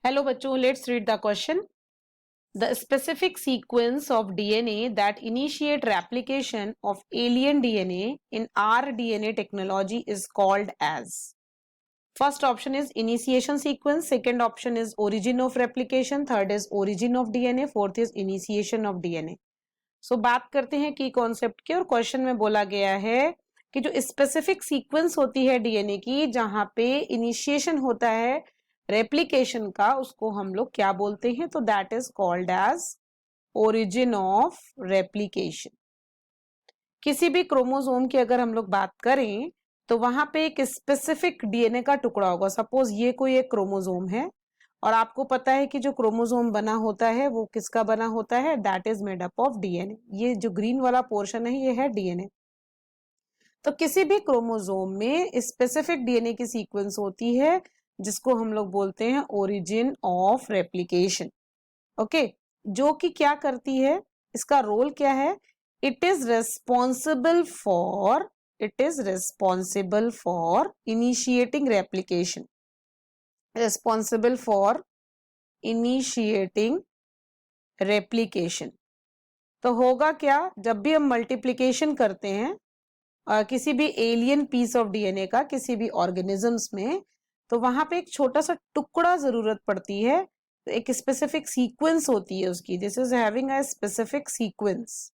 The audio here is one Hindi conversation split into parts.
Hello बच्चों, let's read the question. The specific sequence of DNA that initiate replication of alien DNA in rDNA technology is called as. First option is initiation sequence, second option is origin of replication, third is origin of DNA, fourth is initiation of DNA. So बात करते हैं की कॉन्सेप्ट की और क्वेश्चन में बोला गया है कि जो स्पेसिफिक सीक्वेंस होती है डीएनए की जहां पे इनिशिएशन होता है रेप्लिकेशन का, उसको हम लोग क्या बोलते हैं? तो that is called as origin of replication. किसी भी क्रोमोसोम की अगर हम लोग बात करें तो वहां पे एक स्पेसिफिक डीएनए का टुकड़ा होगा। सपोज ये कोई एक क्रोमोसोम है और आपको पता है कि जो क्रोमोसोम बना होता है वो किसका बना होता है? That is made up of DNA. ये जो ग्रीन वाला पोर्शन है ये है डीएनए। तो किसी भी क्रोमोसोम में स्पेसिफिक डीएनए की सीक्वेंस होती है जिसको हम लोग बोलते हैं ओरिजिन ऑफ रेप्लिकेशन। ओके, जो कि क्या करती है, इसका रोल क्या है? It is responsible for initiating replication, responsible for initiating replication. तो होगा क्या, जब भी हम मल्टीप्लिकेशन करते हैं किसी भी एलियन पीस ऑफ डीएनए का किसी भी ऑर्गेनिजम्स में, तो वहां पे एक छोटा सा टुकड़ा जरूरत पड़ती है, एक स्पेसिफिक सीक्वेंस होती है उसकी। This is having a specific sequence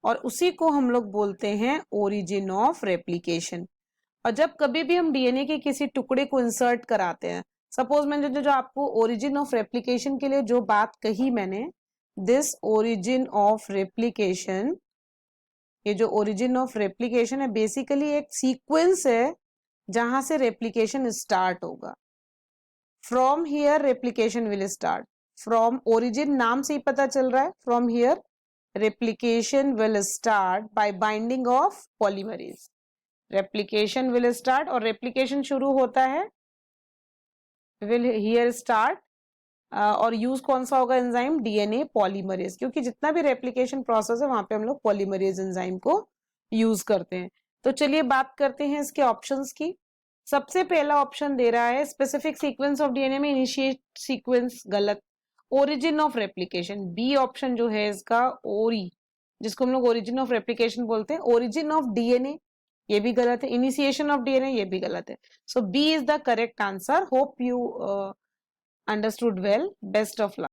और उसी को हम लोग बोलते हैं ओरिजिन ऑफ रेप्लिकेशन। और जब कभी भी हम डीएनए के किसी टुकड़े को इंसर्ट कराते हैं, सपोज मैंने जो आपको ओरिजिन ऑफ रेप्लिकेशन के लिए जो बात कही मैंने, दिस ओरिजिन ऑफ रेप्लिकेशन, ये जो ओरिजिन ऑफ रेप्लिकेशन है बेसिकली एक सीक्वेंस है जहां से रेप्लिकेशन स्टार्ट होगा। From here replication will start. From origin नाम से ही पता चल रहा है, from here replication will start by binding of polymerase. Replication will start और रेप्लिकेशन शुरू होता है, विल हियर स्टार्ट, और यूज कौन सा होगा एंजाइम? डीएनए पॉलीमरेज, क्योंकि जितना भी रेप्लिकेशन प्रोसेस है वहां पे हम लोग पॉलीमरेज एंजाइम को यूज करते हैं। तो चलिए बात करते हैं इसके ऑप्शंस की। सबसे पहला ऑप्शन दे रहा है स्पेसिफिक सीक्वेंस ऑफ डीएनए में इनिशिएट सीक्वेंस, गलत। Origin of replication, B option जो है इसका ओरी, जिसको हम लोग ओरिजिन ऑफ रेप्लिकेशन बोलते हैं, ओरिजिन ऑफ डीएनए, ये भी गलत है। इनिशिएशन ऑफ डीएनए, ये भी गलत है। So B is the correct answer. Hope you understood well. Best of luck.